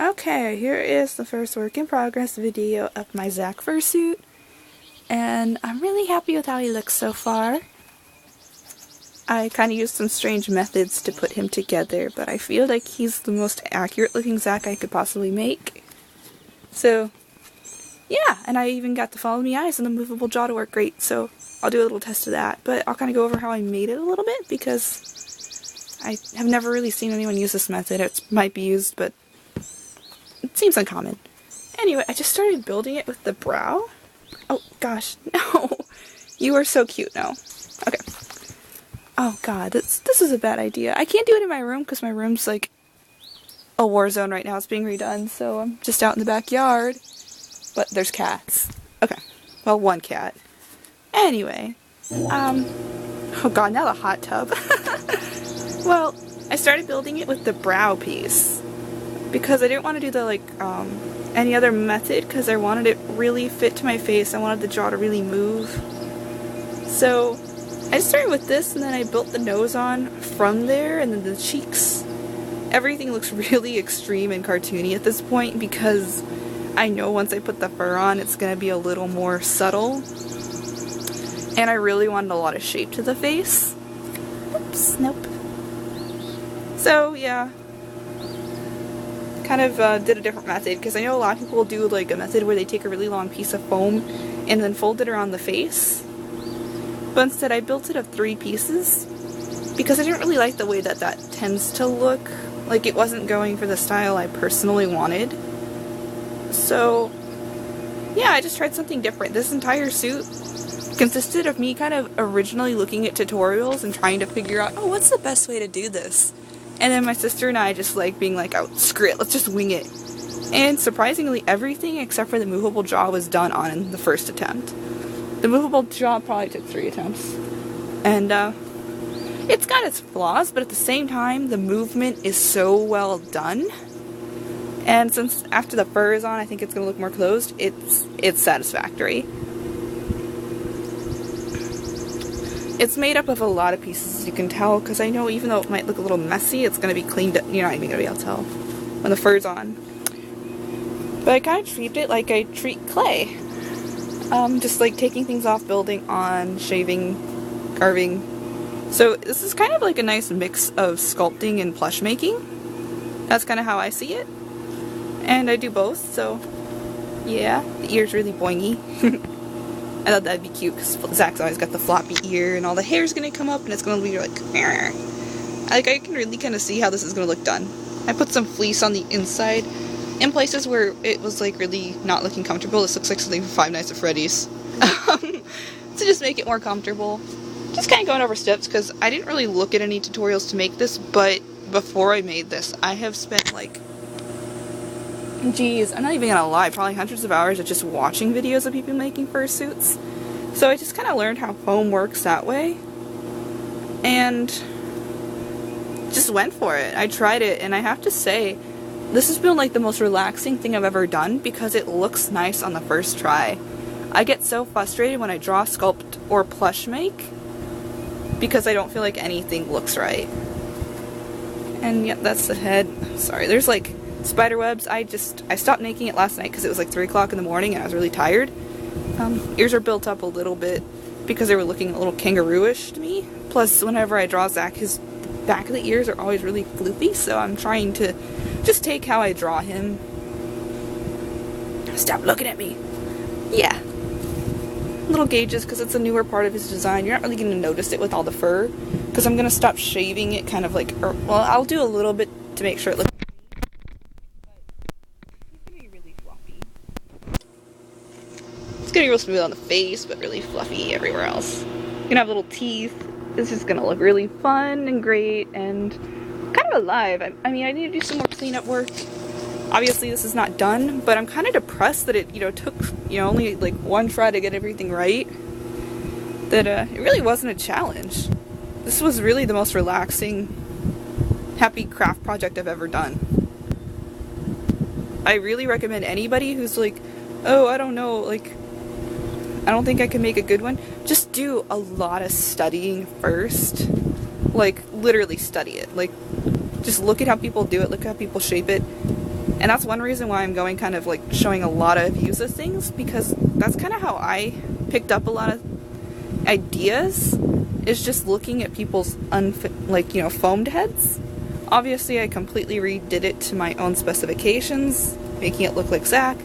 Okay, here is the first work in progress video of my Zach Fursuit, and I'm really happy with how he looks so far. I kind of used some strange methods to put him together, but I feel like he's the most accurate looking Zach I could possibly make. So, yeah, and I even got the follow me eyes and the movable jaw to work great, so I'll do a little test of that. But I'll kind of go over how I made it a little bit, because I have never really seen anyone use this method. It might be used, but it seems uncommon. Anyway, I just started building it with the brow. Oh gosh, no! You are so cute now. Okay. Oh god, this is a bad idea. I can't do it in my room because my room's like a war zone right now. It's being redone, so I'm just out in the backyard. But there's cats. Okay. Well, one cat. Anyway. Oh god, now the hot tub. Well, I started building it with the brow piece, because I didn't want to do the any other method, because I wanted it really fit to my face. I wanted the jaw to really move. So I just started with this, and then I built the nose on from there, and then the cheeks. Everything looks really extreme and cartoony at this point, because I know once I put the fur on it's going to be a little more subtle. And I really wanted a lot of shape to the face. Oops, nope. So yeah. Kind of did a different method, because I know a lot of people do like a method where they take a really long piece of foam and then fold it around the face, but instead I built it of 3 pieces because I didn't really like the way that that tends to look. Like, it wasn't going for the style I personally wanted. So yeah, I just tried something different. This entire suit consisted of me kind of originally looking at tutorials and trying to figure out, oh, what's the best way to do this? And then my sister and I just being like, oh, screw it, let's just wing it. And surprisingly, everything except for the movable jaw was done on the first attempt. The movable jaw probably took 3 attempts. And it's got its flaws, but at the same time, the movement is so well done. And since after the fur is on, I think it's going to look more closed, it's satisfactory. It's made up of a lot of pieces, as you can tell, because I know even though it might look a little messy, it's going to be cleaned up. You're not even going to be able to tell when the fur's on. But I kind of treat it like I treat clay. Just like taking things off, building on, shaving, carving. So this is kind of like a nice mix of sculpting and plush making. That's kind of how I see it. And I do both, so yeah. The ear's really boingy. I thought that'd be cute because Zach's always got the floppy ear and all the hair's gonna come up and it's gonna be like, Arr. I can really kind of see how this is gonna look done. I put some fleece on the inside in places where it was like really not looking comfortable. This looks like something from Five Nights at Freddy's. To just make it more comfortable. Just kind of going over steps because I didn't really look at any tutorials to make this, but before I made this, I have spent like, geez, I'm not even gonna lie, probably hundreds of hours of just watching videos of people making fursuits. So I just kind of learned how foam works that way, and just went for it. I tried it, and I have to say, this has been like the most relaxing thing I've ever done because it looks nice on the first try. I get so frustrated when I draw, sculpt, or plush make because I don't feel like anything looks right. And yep, that's the head. Sorry, there's like spider webs. I stopped making it last night because it was like 3 o'clock in the morning and I was really tired. Ears are built up a little bit because they were looking a little kangaroo-ish to me. Plus, whenever I draw Zach, his back of the ears are always really floopy, so I'm trying to just take how I draw him. Stop looking at me. Yeah. Little gauges because it's a newer part of his design. You're not really going to notice it with all the fur because I'm going to stop shaving it kind of like, well, I'll do a little bit to make sure it looks. It's gonna be real smooth on the face, but really fluffy everywhere else. You're gonna have little teeth. This is gonna look really fun and great and kind of alive. I mean, I need to do some more cleanup work. Obviously, this is not done, but I'm kind of depressed that it, took, only like 1 try to get everything right. That it really wasn't a challenge. This was really the most relaxing, happy craft project I've ever done. I really recommend anybody who's like, oh, I don't know, like, I don't think I can make a good one. Just do a lot of studying first. Like, literally study it. Like, just look at how people do it, look at how people shape it, And that's one reason why I'm going kind of like showing a lot of views of things, because that's kind of how I picked up a lot of ideas, is just looking at people's foamed heads. Obviously I completely redid it to my own specifications, making it look like Zach.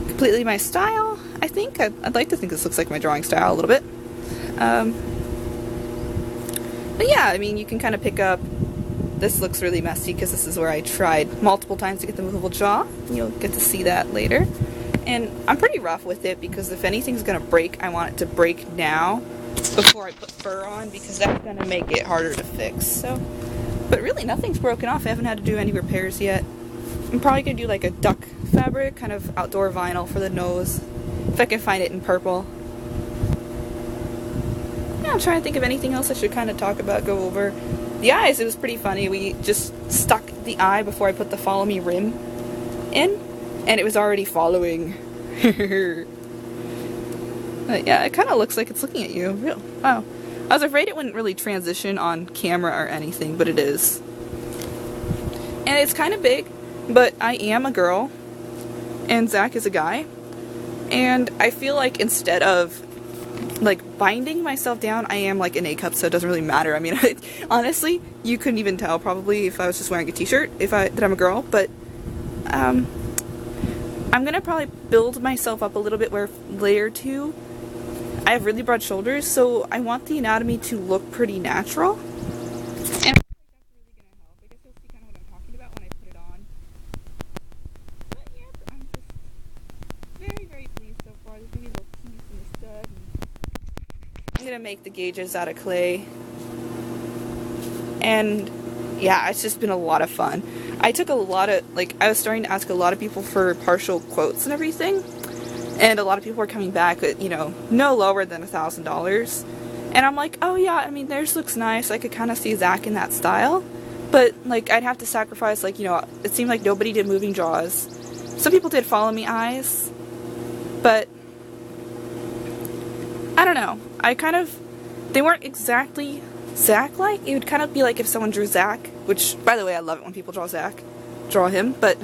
Completely my style, I think. I'd like to think this looks like my drawing style a little bit. But yeah, I mean, you can kind of pick up, this looks really messy because this is where I tried multiple times to get the movable jaw. You'll get to see that later. And I'm pretty rough with it because if anything's gonna break, I want it to break now before I put fur on, because that's gonna make it harder to fix. So, but really nothing's broken off. I haven't had to do any repairs yet. I'm probably gonna do like a duck fabric, kind of outdoor vinyl for the nose, if I can find it in purple. Yeah, I'm trying to think of anything else I should kind of talk about, go over. The eyes, it was pretty funny. We just stuck the eye before I put the follow me rim in, and it was already following. But yeah, it kind of looks like it's looking at you. Real. Wow. I was afraid it wouldn't really transition on camera or anything, but it is. And it's kind of big, but I am a girl, and Zach is a guy. And I feel like instead of like binding myself down, I am like an A cup, so it doesn't really matter. I mean, honestly, you couldn't even tell probably if I was just wearing a t-shirt that I'm a girl, but I'm gonna probably build myself up a little bit where layer 2, I have really broad shoulders, so I want the anatomy to look pretty natural. And I feel like that's really gonna help. I guess you'll see kind of what I'm talking about when I put it on. But yeah, I'm just very, very pleased so far. There's maybe a little piece in the stud. I'm gonna make the gauges out of clay. And yeah, it's just been a lot of fun. I took a lot of, I was starting to ask a lot of people for partial quotes and everything. And a lot of people were coming back at, no lower than $1,000. And I'm like, oh yeah, I mean, theirs looks nice. I could kind of see Zach in that style. But, I'd have to sacrifice, it seemed like nobody did moving jaws. Some people did follow me eyes. But, I don't know. They weren't exactly Zach-like. It would kind of be like if someone drew Zach, which, by the way, I love it when people draw Zach. Draw him, but...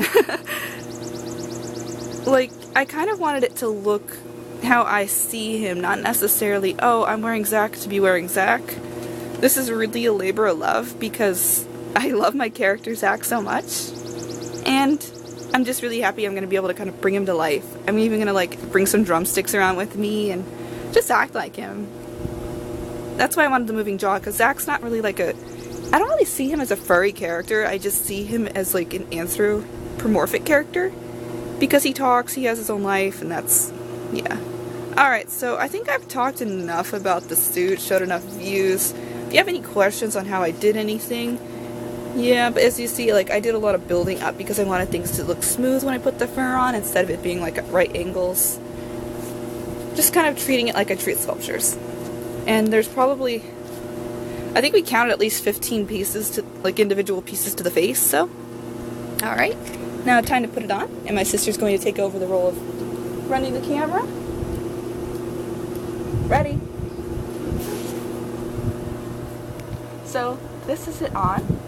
I kind of wanted it to look how I see him, not necessarily, oh, I'm wearing Zach to be wearing Zach. This is really a labor of love because I love my character Zach so much. And I'm just really happy I'm going to be able to kind of bring him to life. I'm even going to bring some drumsticks around with me and just act like him. That's why I wanted the moving jaw, because Zach's not really I don't really see him as a furry character. I just see him as an anthropomorphic character. Because he talks, he has his own life, and that's, yeah. Alright, so I think I've talked enough about the suit, showed enough views. If you have any questions on how I did anything, yeah, but as you see, I did a lot of building up because I wanted things to look smooth when I put the fur on, instead of it being at right angles. Just kind of treating it like I treat sculptures. And there's probably, I think we counted at least 15 pieces to, individual pieces to the face, so. Alright. Now time to put it on, and my sister's going to take over the role of running the camera. Ready? So, this is it on.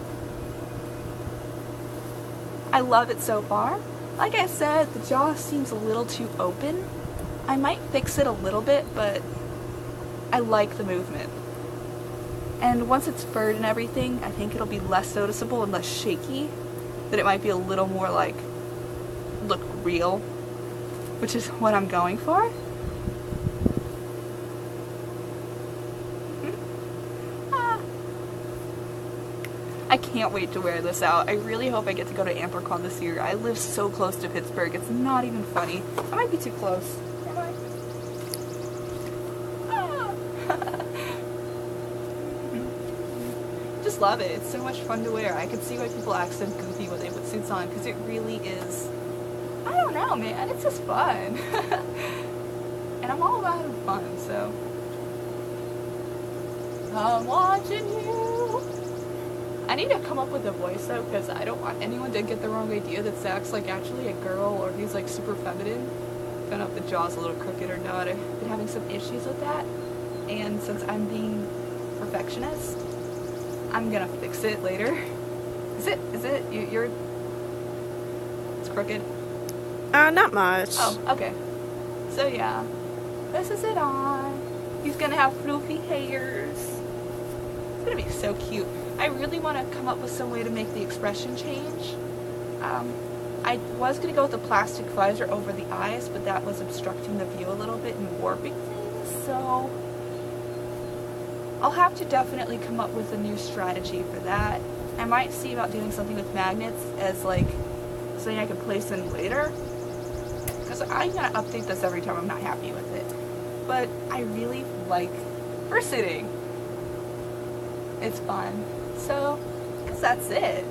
I love it so far. Like I said, the jaw seems a little too open. I might fix it a little bit, but I like the movement. And once it's furred and everything, I think it'll be less noticeable and less shaky. That it might be a little more look real, which is what I'm going for. I can't wait to wear this out. I really hope I get to go to Anthrocon this year. I live so close to Pittsburgh, it's not even funny. I might be too close. Am I? Just love it. It's so much fun to wear. I can see why people act so goofy when they put suits on, because it really is, I don't know, man, it's just fun. And I'm all about having fun, so I'm watching you. I need to come up with a voice though, because I don't want anyone to get the wrong idea that Zach's actually a girl, or he's super feminine. I don't know if the jaw's a little crooked or not. I've been having some issues with that, and since I'm being perfectionist, I'm gonna fix it later. Is it? You're it's crooked? Not much. Oh, okay. So yeah, this is it on. He's gonna have floofy hairs. It's gonna be so cute. I really want to come up with some way to make the expression change. I was gonna go with the plastic visor over the eyes, but that was obstructing the view a little bit and warping things, so I'll have to definitely come up with a new strategy for that. I might see about doing something with magnets as like something I can place in later, because I'm gonna update this every time I'm not happy with it. But I really like fursuiting. It's fun. So, I guess that's it.